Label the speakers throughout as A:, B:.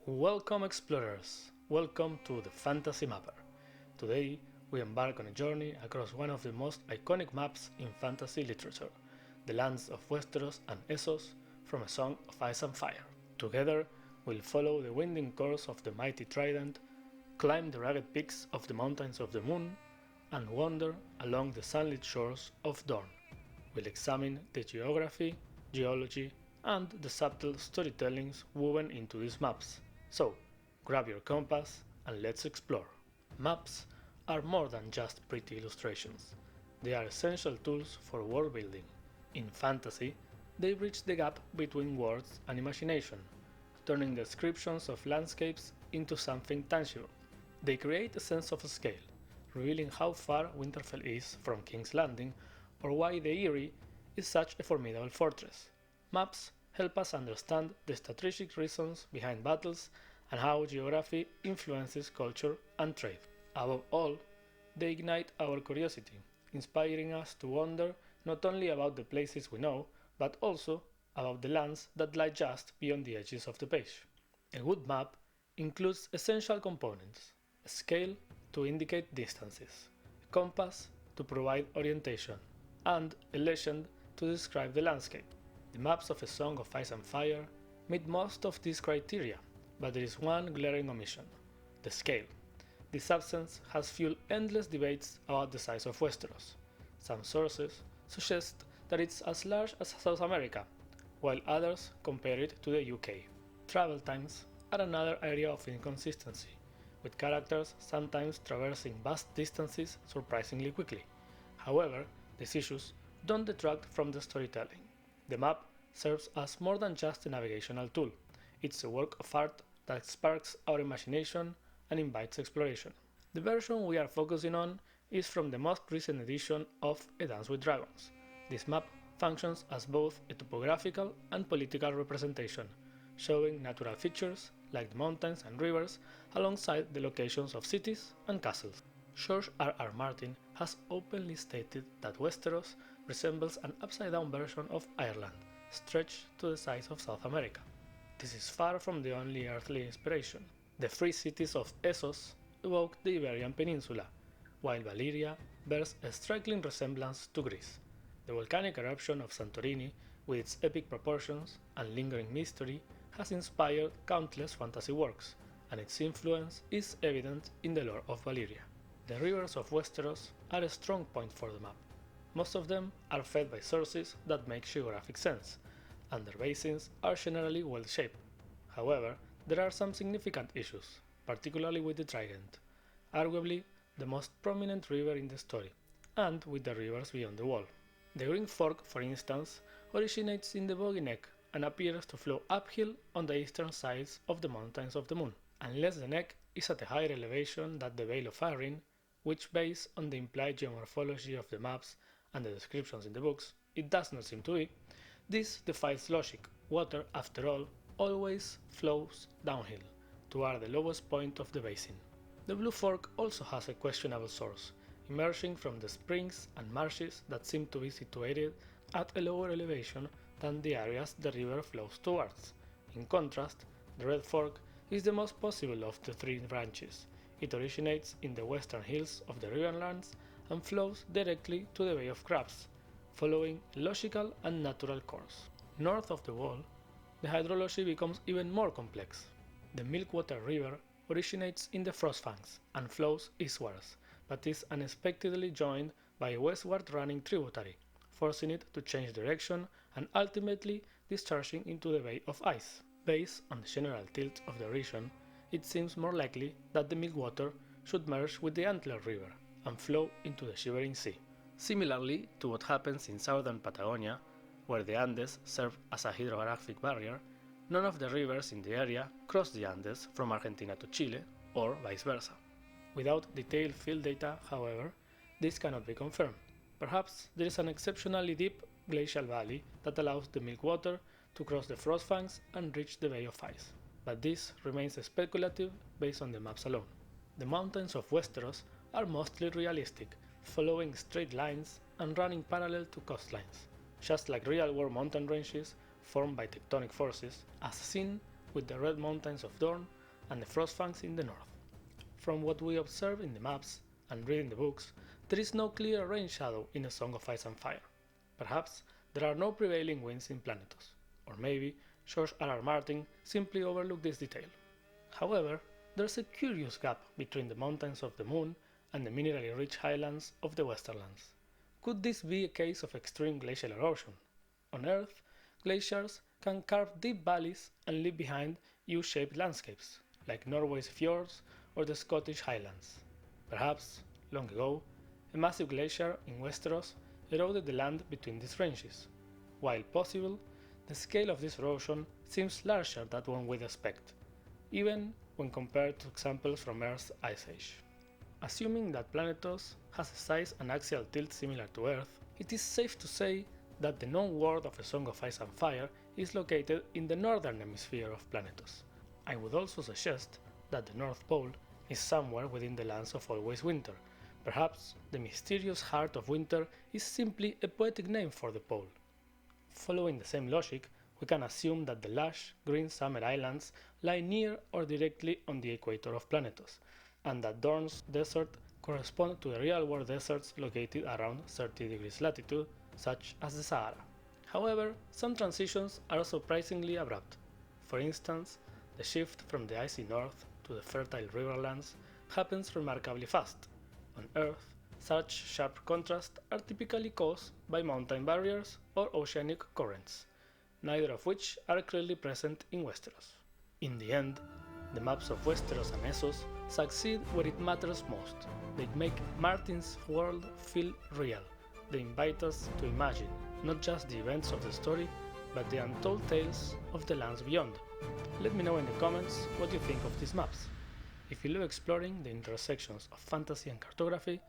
A: Welcome explorers! Welcome to the Fantasy Mapper. Today we embark on a journey across one of the most iconic maps in fantasy literature, the lands of Westeros and Essos from A Song of Ice and Fire. Together we'll follow the winding course of the mighty Trident, climb the rugged peaks of the Mountains of the Moon, and wander along the sunlit shores of Dorne. We'll examine the geography, geology, and the subtle storytellings woven into these maps. So, grab your compass and let's explore. Maps are more than just pretty illustrations. They are essential tools for world building. In fantasy, they bridge the gap between words and imagination, turning descriptions of landscapes into something tangible. They create a sense of scale, revealing how far Winterfell is from King's Landing or why the Eyrie is such a formidable fortress. Maps help us understand the strategic reasons behind battles and how geography influences culture and trade. Above all, they ignite our curiosity, inspiring us to wonder not only about the places we know, but also about the lands that lie just beyond the edges of the page. A good map includes essential components: a scale to indicate distances, a compass to provide orientation, and a legend to describe the landscape. The maps of A Song of Ice and Fire meet most of these criteria, but there is one glaring omission: the scale. This absence has fueled endless debates about the size of Westeros. Some sources suggest that it's as large as South America, while others compare it to the UK. Travel times are another area of inconsistency, with characters sometimes traversing vast distances surprisingly quickly. However, these issues don't detract from the storytelling. The map serves as more than just a navigational tool. It's a work of art that sparks our imagination and invites exploration. The version we are focusing on is from the most recent edition of A Dance with Dragons. This map functions as both a topographical and political representation, showing natural features like the mountains and rivers alongside the locations of cities and castles. George R.R. Martin has openly stated that Westeros resembles an upside-down version of Ireland, stretched to the size of South America. This is far from the only earthly inspiration. The three cities of Essos evoke the Iberian Peninsula, while Valyria bears a striking resemblance to Greece. The volcanic eruption of Santorini, with its epic proportions and lingering mystery, has inspired countless fantasy works, and its influence is evident in the lore of Valyria. The rivers of Westeros are a strong point for the map. Most of them are fed by sources that make geographic sense, and their basins are generally well-shaped. However, there are some significant issues, particularly with the Trident, arguably the most prominent river in the story, and with the rivers beyond the wall. The Green Fork, for instance, originates in the Boggy Neck and appears to flow uphill on the eastern sides of the Mountains of the Moon. Unless the neck is at a higher elevation than the Vale of Arryn, which, based on the implied geomorphology of the maps and the descriptions in the books, it does not seem to be, this defies logic. Water, after all, always flows downhill, toward the lowest point of the basin. The Blue Fork also has a questionable source, emerging from the springs and marshes that seem to be situated at a lower elevation than the areas the river flows towards. In contrast, the Red Fork is the most possible of the three branches. It originates in the western hills of the Riverlands and flows directly to the Bay of Crabs, following a logical and natural course. North of the wall, the hydrology becomes even more complex. The Milkwater River originates in the Frostfangs and flows eastwards, but is unexpectedly joined by a westward running tributary, forcing it to change direction and ultimately discharging into the Bay of Ice. Based on the general tilt of the region, it seems more likely that the Milkwater should merge with the Antler River and flow into the Shivering Sea. Similarly to what happens in southern Patagonia, where the Andes serve as a hydrographic barrier, none of the rivers in the area cross the Andes from Argentina to Chile, or vice versa. Without detailed field data, however, this cannot be confirmed. Perhaps there is an exceptionally deep glacial valley that allows the Milkwater to cross the Frostfangs and reach the Bay of Ice, but this remains speculative based on the maps alone. The mountains of Westeros are mostly realistic, following straight lines and running parallel to coastlines, just like real-world mountain ranges formed by tectonic forces, as seen with the red mountains of Dorne and the Frostfangs in the north. From what we observe in the maps and read in the books, there is no clear rain shadow in A Song of Ice and Fire. Perhaps there are no prevailing winds in Planetos, or maybe George R.R. Martin simply overlooked this detail. However, there's a curious gap between the mountains of the moon and the minerally rich highlands of the Westerlands. Could this be a case of extreme glacial erosion? On Earth, glaciers can carve deep valleys and leave behind U-shaped landscapes, like Norway's fjords or the Scottish Highlands. Perhaps, long ago, a massive glacier in Westeros eroded the land between these ranges. While possible, the scale of this erosion seems larger than one would expect, even when compared to examples from Earth's Ice Age. Assuming that Planetos has a size and axial tilt similar to Earth, it is safe to say that the known world of A Song of Ice and Fire is located in the northern hemisphere of Planetos. I would also suggest that the North Pole is somewhere within the lands of Always Winter. Perhaps the mysterious heart of winter is simply a poetic name for the pole. Following the same logic, we can assume that the lush, green summer islands lie near or directly on the equator of Planetos, and that Dorne's desert corresponds to the real-world deserts located around 30 degrees latitude, such as the Sahara. However, some transitions are surprisingly abrupt. For instance, the shift from the icy north to the fertile riverlands happens remarkably fast. On Earth, such sharp contrasts are typically caused by mountain barriers or oceanic currents, neither of which are clearly present in Westeros. In the end, the maps of Westeros and Essos succeed where it matters most. They make Martin's world feel real. They invite us to imagine not just the events of the story, but the untold tales of the lands beyond. Let me know in the comments what you think of these maps. If you love exploring the intersections of fantasy and cartography,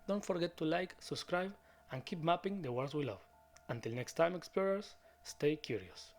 A: don't forget to like, subscribe, and keep mapping the worlds we love. Until next time, explorers, stay curious.